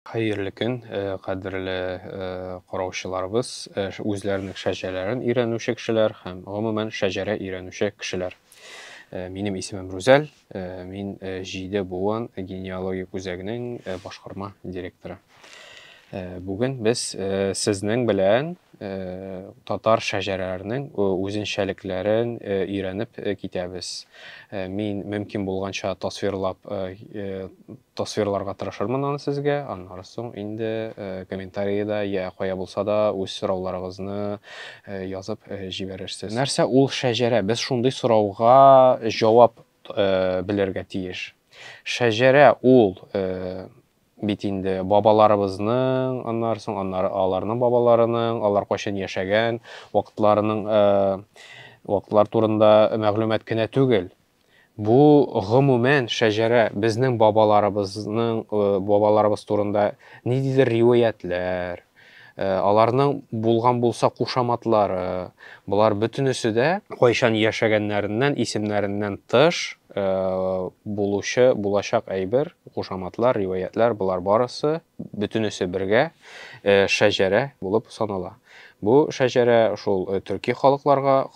Хәерле көн, кадерле караучыларыбыз, үзләренең шәҗәрәләрен өйрәнүче кешеләр һәм гомумән шәҗәрә өйрәнүче кешеләр. Минем исемем Рүзәл, мин Җиде буын генеалогик үзәгенең башкарма директоры. Бүген без сезнең белән татар шәҗәрәләренең үзенчәлекләрен өйрәнеп китәбез. Мин мөмкин булганча тасвирларга тырышырмын аны сезгә, аннан соң инде комментариядә я кая булса да үз сорауларыгызны язып җибәрерсез. Нәрсә ул шәҗәрә? Без шундый сорауга җавап белергә тиеш. Шәҗәрә ул бит инде бабаларыбызның, аннан соң аларның бабаларының, алар кайчан яшәгән вакытлар турында мәгълүмат кенә түгел. Бу гомумән шәҗәрә безнең бабаларыбыз турында ниндидер риваятләр, аларның булган булса кушаматлары, булар бөтенесе дә кайчан яшәгәннәреннән, исемнәреннән тыш булучы булачак әйбер, кушаматлар, риваятләр, булар барысы бөтенесе бергә шәҗәрә булып санала. Бу шәҗәрә шул төрки халыкларга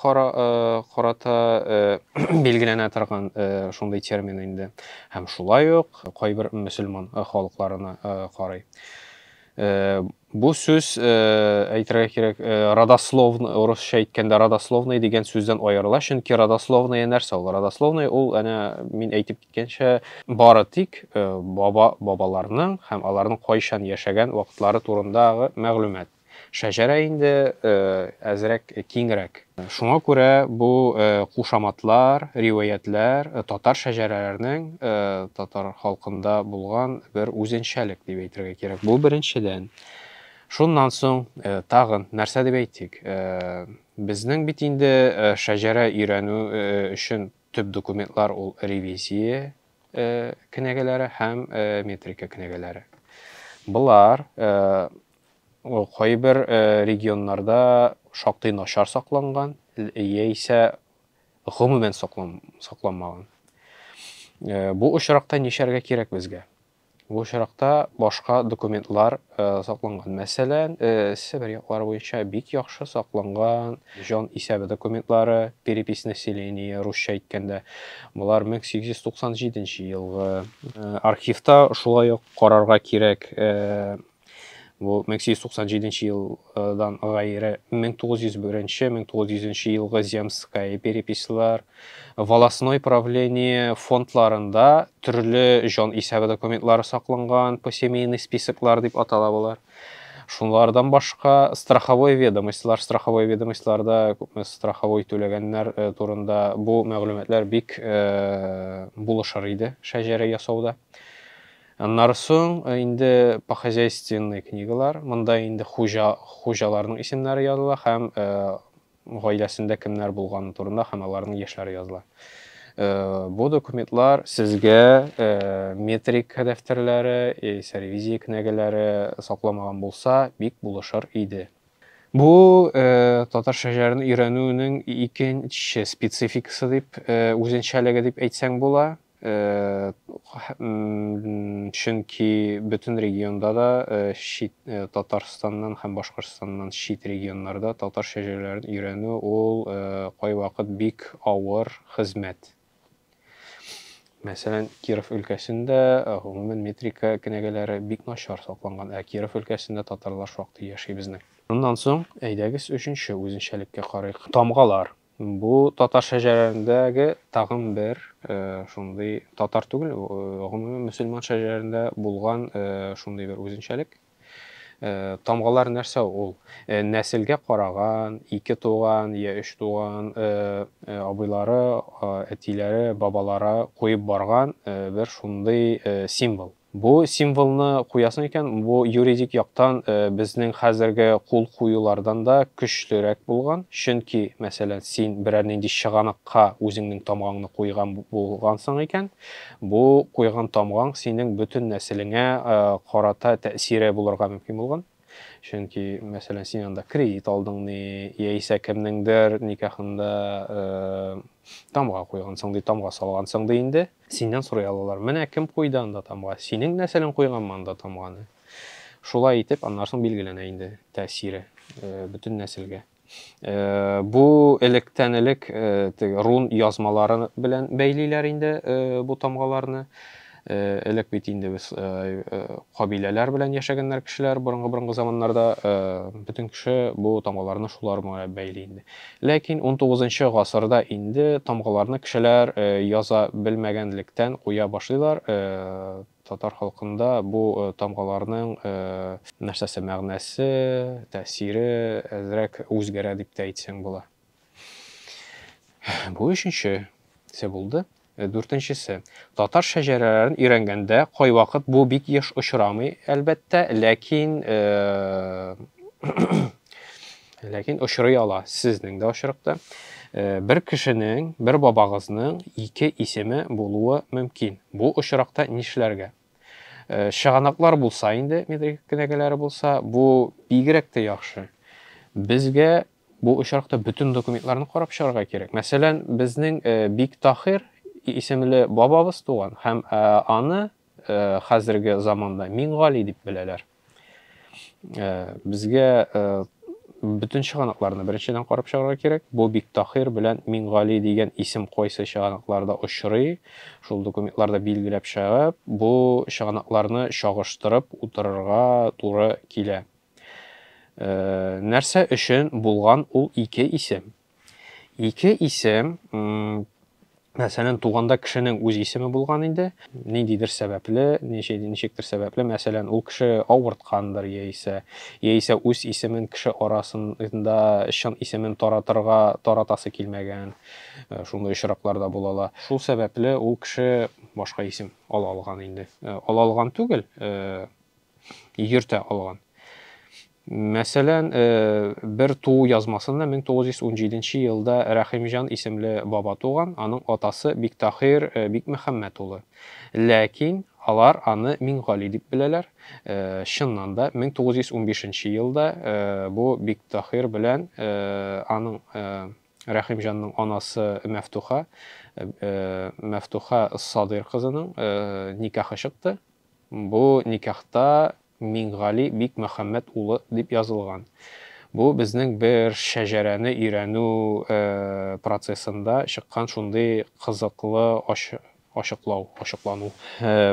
карата билгеләнә торган шундый термин инде. Һәм шулай ук кайбер мөселман халыкларына карый. Бу сүз әйтергә кирәк, родословный, урысча әйткәндә родословный дигән сүздән аерыла, чөнки родословный нәрсә ул? Родословный ул әнә мин әйтеп киткәнчә бары тик бабаларның һәм аларның кайчан яшәгән вакытлары турындагы мәгълүмат. Шәҗәрә инде әзрәк киңрәк. Шуңа күрә бу кушаматлар, риваятләр татар шәҗәрәләренең татар халкында булган бер үзенчәлек дип әйтергә кирәк. Бу беренчедән. Шуннан соң тагын нәрсә дип әйтик? Безнең бит инде шәҗәрә өйрәнү өчен төп документлар ул ревизия кенәгәләре һәм метрика кенәгәләре. Булар кайбер регионнарда шактый начар сакланган, яисә гомумән сакланмаган. Бу очракта нишәргә кирәк безгә? Бу очракта башка документлар сакланган. Мәсәлән, Себер яклары буенча бик яхшы сакланган җан исәбе документлары, перепись населения, русча әйткәндә, булар 1897 елгы. Архивта шулай ук карарга кирәк. Бу 1897 елдан гайре 1901-1900 елгы земская перепислар, волостной правление фондларында төрле җан исәбе документлары сакланган, посемейный списоклар дип атала булар. Шунлардан башка страховой ведомостьларда страховой түләгәннәр турында бу мәгълүматлар бик булышыр иде шәҗәрә ясауда. Аннан соң инде по хозяйственной книгалар, монда инде хуҗаларның исемнәре языла һәм гаиләсендә кемнәр булганы турында һәм аларның яшьләре языла. Бу документлар сезгә метрика дәфтәрләре, ревизия кенәгәләре сакламаган булса, бик булышыр иде. Бу татар шәҗәрәен өйрәнүнең икенче спецификасы дип, үзенчәлеге дип әйтсәң була. Чөнки бөтен регионда да Татарстаннан һәм Башкортстаннан чит регионнарда татар шәҗәрәләрен өйрәнү ул кайвакыт бик авыр хезмәт. Мәсәлән, Киров өлкәсендә гомумән метрика кенәгәләре бик начар сакланган, Киров өлкәсендә татарлар шактый яши безнең. Шуннан соң әйдәгез өченче үзенчәлеккә карыйк. Тамгалар. Бу татар шәҗәрәләрендәге тагын бер шундый татар түгел, гомумән мөселман шәҗәрәләрендә булган шундый бер үзенчәлек. Тамгалар нәрсә ул? Нәселгә караган, 2 туган, я 3 туган абыйлары, әтиләре, бабалары куеп барган бер шундый символ. Бу символны куясың икән, бу юридик яктан безнең хәзерге кул куюлардан да көчлерәк булган. Чөнки, мәсәлән, син берәр нинди чыганакка үзеңнең тамгаңны куйган булгансың икән, бу куйган тамгаң синең бөтен нәселеңә карата тәэсире булырга мөмкин булган. Чөнки, мәсәлән, син анда кредит алдыңны, яисә кемнеңдер никахында тамга куйгансың, тамга салгансың инде, синнән сорый алалар. Менә кем куйды анда тамга? Синең нәселең куйганмы анда тамганы? Шулай итеп, аннан соң билгеләнә инде тәэсире бөтен нәселгә. Бу электән-элек рун язмалары белән бәйлиләр инде бу тамгаларны. Элек бит инде без кабиләләр белән яшәгәннәр кешеләр борынгы заманнарда бөтен кеше бу тамгаларны шулар белән бәйли инде. Ләкин 19-нчы гасырда инде тамгаларны кешеләр яза белмәгәнлектән куя башлыйлар. Татар халкында бу тамгаларның нәрсәсе, мәгънәсе, тәэсире әзрәк үзгәрә дип тә әйтсәң була. Бу өченчесе булды. Дүртенчесе. Татар шәҗәрәләрен өйрәнгәндә кайвакыт бу бик еш очрамый, әлбәттә, ләкин очрый ала. Сезнең дә очрыкты. Бер кешенең, бер бабагызның ике исеме булуы мөмкин. Бу очракта нишләргә? Шаганаклар булса инде, метрик кенәгәләре булса, бу бигрәк тә яхшы. Безгә бу очракта бөтен документларны карап чыгарга кирәк. Мәсәлән, безнең Бик Тахир исемле бабабыз туган һәм аны хәзерге заманда Миңгали дип беләләр. Безгә бөтен чыганакларны беренчедән карап чыгарга кирәк. Бу Бик Тахир белән Миңгали дигән исем кайсы чыганакларда очрый, шул документларда билгеләп чыгып, бу чыганакларны чагыштырып утырырга туры килә. Нәрсә өчен булган ул ике исем? Ике исем, мәсәлән, туганда кешенең үз исеме булган инде, ниндидер сәбәпле, ничектер сәбәпле, мәсәлән, ул кеше авырткандыр яисә үз исемен кеше арасында чын исемен таратасы килмәгән, шундый очракларда булалар. Шул сәбәпле ул кеше башка исем ала алган инде. Ала алган түгел, йөртә алган. Мәсәлән, бер туу язмасында 1917 елда Рәхимҗан исемле баба туган, аның атасы Бик Тахир Бик Мөхәммәд улы. Ләкин алар аны Миңгали дип беләләр. Чыннан да 1915 елда бу Бик Тахир белән аның Рәхимҗанның анасы Мәфтуха Садыр кызының никахы чыкты. Бу никахта Миңгали Бик Мөхәммәд улы дип язылган. Бу безнең бер шәҗәрәне өйрәнү процессында чыккан шундый кызыклы ачыклану.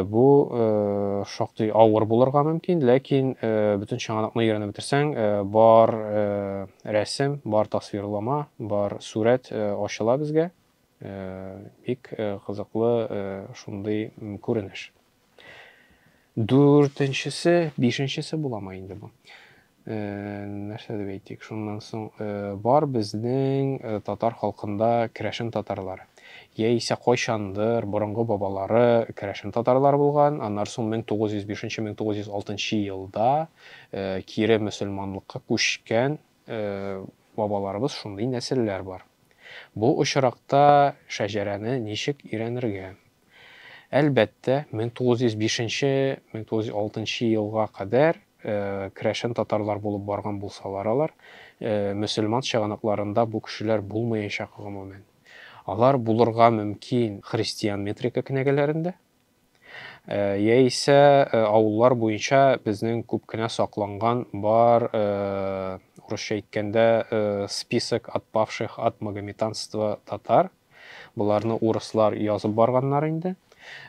Бу шактый авыр булырга мөмкин, ләкин бөтен чыганакны өйрәнеп бетерсәң, бар рәсем, бар тасвирлама, бар сурәт ачыла безгә. Бик кызыклы шундый күренеш. Дүртенчесе, бишенчесе буламы инде бу? Нәрсә дип әйтик? Шуннан соң бар безнең татар халкында керәшен татарлар. Яисә кайчандыр борынгы бабалары керәшен татарлар булган, аннан соң 1905-1906 елда кире мөселманлыкка күчкән бабаларыбыз шундый нәселләр бар. Бу очракта шәҗәрәне ничек өйрәнергә? Әлбәттә, 1905-1906 елга кадәр керәшен татарлар булып барган булсалар алар, мөселман чыганакларында бу кешеләр булмаячак гомумән. Алар булырга мөмкин христиан метрика кенәгәләрендә, яисә авыллар буенча безнең күп кенә сакланган бар, урысча әйткәндә, список отпавших от магометанства татар. Буларны урыслар язып барганнар инде.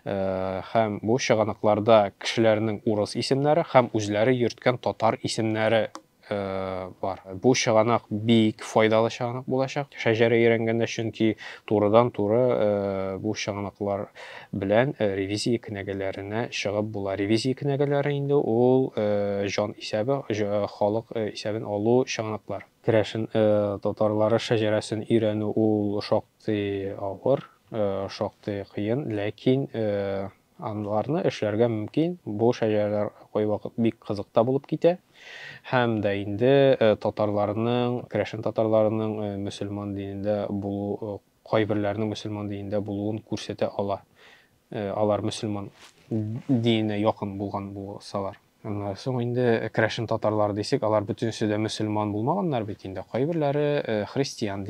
Һәм бу чыганакларда кешеләрнең урыс исемнәре һәм үзләре йөрткән татар исемнәре бар. Бу чыганак бик файдалы чыганак булачак. Шәҗәрә өйрәнгәндә, чөнки турыдан-туры бу чыганаклар белән ревизия кенәгәләренә чыгып була. Ревизия кенәгәләре инде ул җан исәбе, халык исәбен алу чыганаклар. Керәшен татарлары шәҗәрәсен өйрәнү ул шактый авыр, шактый кыен, ләкин анларны эшләргә мөмкин. Бу шәҗәрәләр кайвакыт бик кызык та булып китә. Һәм дә инде татарларның, керәшен татарларының мөселман динендә булу, кайберләрнең мөселман динендә булуын күрсәтә ала. Алар мөселман диненә якын булган булсалар. Аннан соң инде керәшен татарлар дисек, алар бөтенесе дә мөселман булмаганнар бит инде. Кайберләре христиан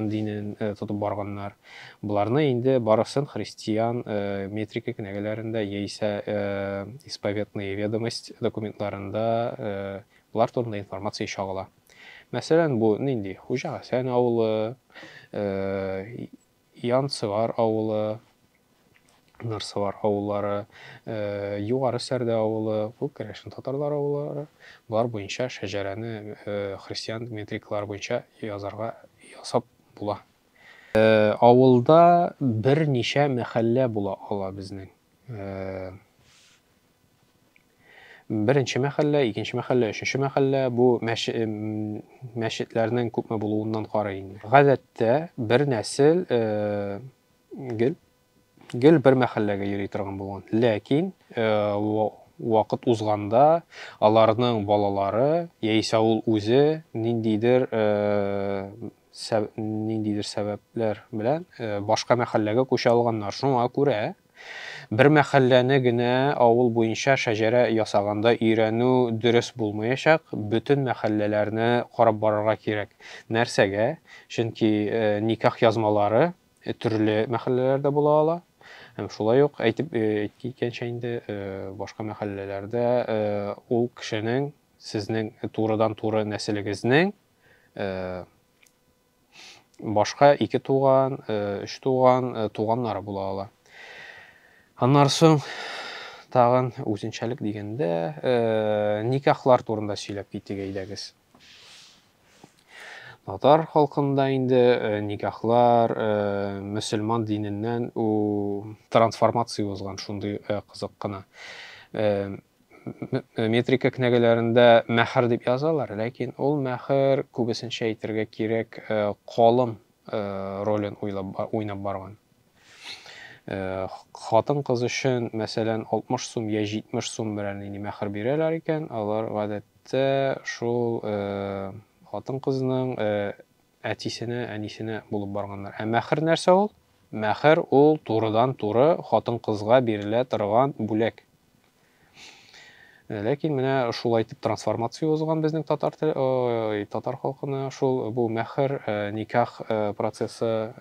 динен тотып барганнар. Буларны инде барысын христиан метрика кенәгәләрендә яисә исповедная ведомость документларында булар турында информация чагыла. Мәсәлән, бу нинди? Хуҗа Хәсән авылы, Янсыгар авылы, Нарсывар авыллары, Югары Сәрдә авылы, бу керәшен татарлар авыллары. Булар буенча шәҗәрәне христиан метрикалар буенча ясап була. Авылда берничә мәхәллә була ала безнең. Беренче мәхәллә, икенче мәхәллә, өченче мәхәллә бу мәчетләрнең күпме булуыннан карый инде. Гадәттә бер нәсел гел бер мәхәлләгә йөри торган булган. Ләкин вакыт узганда аларның балалары яисә ул үзе ниндидер сәбәпләр белән башка мәхәлләгә күчә алганнар. Шуңа күрә бер мәхәлләне генә авыл буенча шәҗәрә ясаганда өйрәнү дөрес булмаячак, бөтен мәхәлләләрне карап барырга кирәк. Нәрсәгә? Чөнки никах язмалары төрле мәхәлләләрдә була ала. Һәм шулай ук әйтеп киткәнчә инде башка мәхәлләләрдә ул кешенең, сезнең турыдан-туры нәселегезнең башка 2 туган, 3 туган туганнары була ала. Аннан соң тагын үзенчәлек дигәндә никахлар турында сөйләп китик әйдәгез. Татар халкында инде никахлар мөселман диненнән трансформация узган, шундый кызык кына. Метрика кенәгәләрендә мәхр дип язалар, ләкин ул мәхр күбесенчә әйтергә кирәк калым ролен уйнап барган. Хатын-кыз өчен, мәсәлән, 60 сум я 70 сум белән мәхр бирәләр икән, алар гадәттә шул хатын-кызның әтисенә, әнисенә булып барганнар. Мәхр нәрсә ул? Мәхр ул турыдан-туры хатын-кызга бирелә торган бүләк. Ләкин менә шул әйтеп трансформация узган безнең татар халкына, шул бу мәхр, никах процессы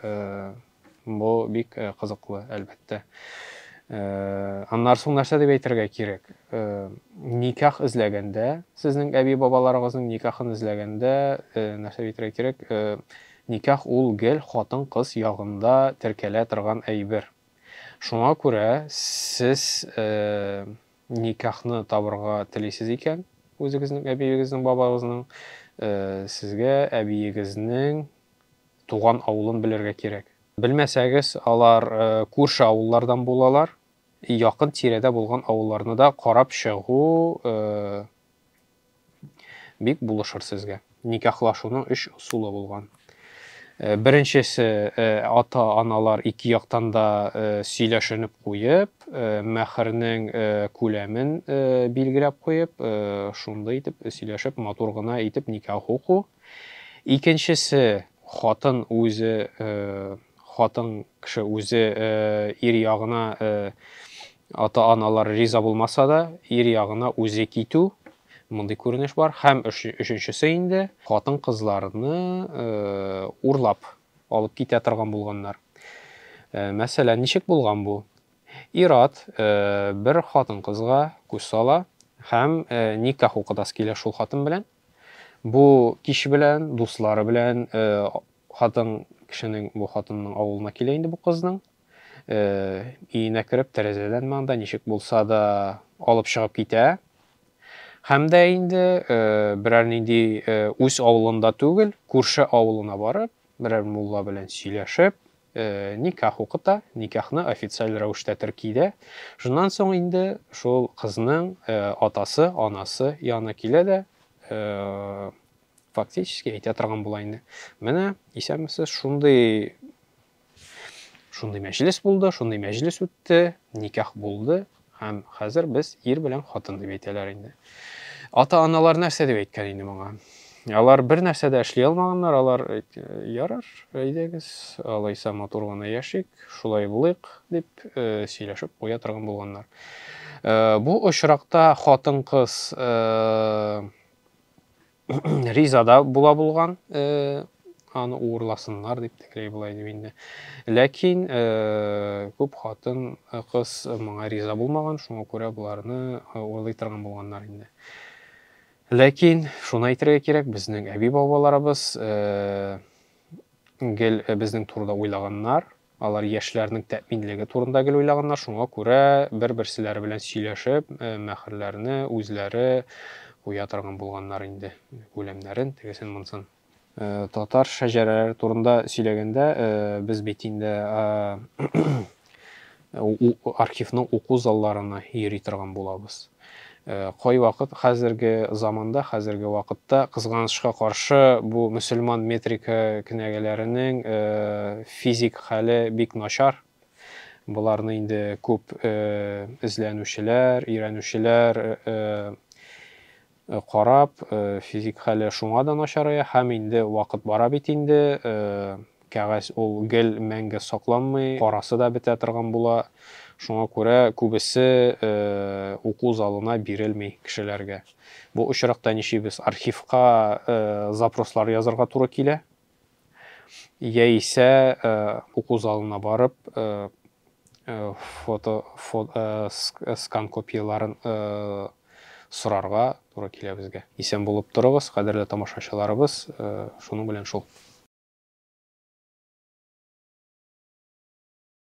бу бик кызыклы, әлбәттә. Аннан соң нәрсә дип әйтергә кирәк? Никах эзләгәндә, сезнең әби-бабаларыгызның никахын эзләгәндә, нәрсә әйтергә кирәк? Никах ул гел хатын-кыз ягында теркәлә торган әйбер. Шуңа күрә сез никахны табырга телисез икән, үзегезнең әбиегезнең, бабагызның, сезгә әбиегезнең туган авылын белергә кирәк. Белмәсәгез, алар күрше авыллардан булалар, якын тирәдә булган авылларны да карап чыгу бик булышыр сезгә. Никахлашуның 3 усулы булган. Беренчесе, ата-аналар 2 яктан да сөйләшенеп куеп, мәхрнең күләмен билгеләп куеп, шундый итеп сөйләшеп, матур гына итеп никах уку. Икенчесе, хатын кеше үзе ир ягына ата-аналар риза булмаса да, ир ягына үзе китү. Мондый күренеш бар. Һәм өченчесе инде хатын-кызларны урлап алып китә торган булганнар. Мәсәлән, ничек булган бу? Ир-ат бер хатын-кызга күз сала һәм никах укыдасы килә шул хатын белән. Бу кич белән, дуслары белән хатын кешенең, бу хатынның авылына килә инде бу кызның. Өенә кереп, тәрәзәдән монда ничек булса да алып чыгып китә. Һәм дә инде берәр нинди үз авылында түгел, күрше авылына барып, берәр мулла белән сөйләшеп, никах укыта, никахны официаль рәвештә теркидә. Шуннан соң инде шул кызның атасы, анасы янына килә дә фактически әйтә торган була инде. Менә исәнмесез, шундый мәҗлес булды, шундый мәҗлес үтте, никах булды һәм хәзер без ир белән хатын дип әйтәләр инде. Ата-аналар нәрсә дип әйткән инде моңа? Алар бер нәрсә дә эшли алмаганнар, алар ярар, әйдәгез, алайса матур гына яшик, шулай булыйк дип сөйләшеп куя торган булганнар. Бу очракта хатын-кыз ризада була булган, аны урласыннар дип тегеләй булай дип инде. Ләкин күп хатын-кыз моңа риза булмаган, шуңа күрә буларны уйлый торган булганнар инде. Ләкин шуны әйтергә кирәк, безнең әби-бабаларыбыз гел безнең турыда уйлаганнар, алар яшьләрнең тәэминлеге турында гел уйлаганнар, шуңа күрә бер-берселәре белән сөйләшеп, мәхәрләрне үзләре куя торган булганнар инде, күләмнәрен, тегесен монсын. Татар шәҗәрәләре турында сөйләгәндә, без бит инде архивның уку залларына йөри торган булабыз. Кай вакыт хәзерге заманда, хәзерге вакытта кызганычка каршы бу мөселман метрика кенәгәләренең физик хәле бик начар. Буларны инде күп эзләнүчеләр, өйрәнүчеләр карап, физик хәле шуңа да начарая, һәм инде вакыт бара бит инде, кәгазь ул гел мәңге сакланмый, карасы да бетә торган була. Шуңа күрә күбесе уку залына бирелми кешеләргә. Бу очракта ничибез архивка запрослар язарга туры килә. Яисә уку залына барып, скан копияларын сорарга туры килә безгә. Исән булып торыгыз, кадерле тамашачыларыбыз, шуның белән шул.